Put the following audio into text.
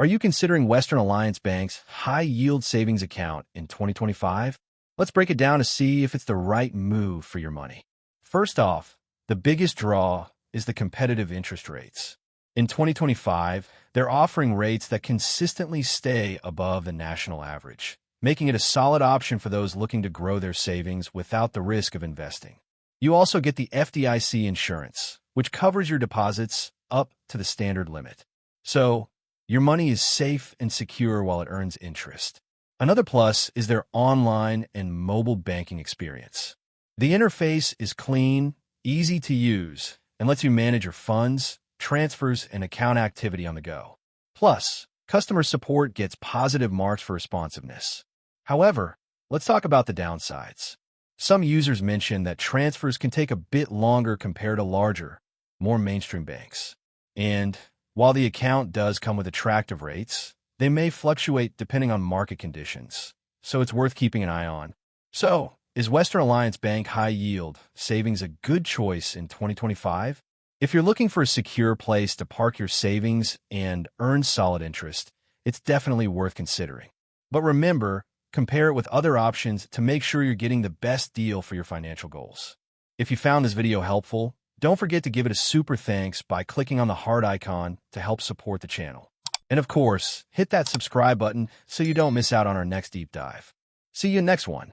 Are you considering Western Alliance Bank's high-yield savings account in 2025? Let's break it down to see if it's the right move for your money. First off, the biggest draw is the competitive interest rates. In 2025, they're offering rates that consistently stay above the national average, making it a solid option for those looking to grow their savings without the risk of investing. You also get the FDIC insurance, which covers your deposits up to the standard limit. So, your money is safe and secure while it earns interest. Another plus is their online and mobile banking experience. The interface is clean, easy to use, and lets you manage your funds, transfers, and account activity on the go. Plus, customer support gets positive marks for responsiveness. However, let's talk about the downsides. Some users mention that transfers can take a bit longer compared to larger, more mainstream banks. And while the account does come with attractive rates, they may fluctuate depending on market conditions, so it's worth keeping an eye on. So, is Western Alliance Bank High Yield Savings a good choice in 2025? If you're looking for a secure place to park your savings and earn solid interest, it's definitely worth considering. But remember, compare it with other options to make sure you're getting the best deal for your financial goals. If you found this video helpful, don't forget to give it a super thanks by clicking on the heart icon to help support the channel. And of course, hit that subscribe button so you don't miss out on our next deep dive. See you in the next one.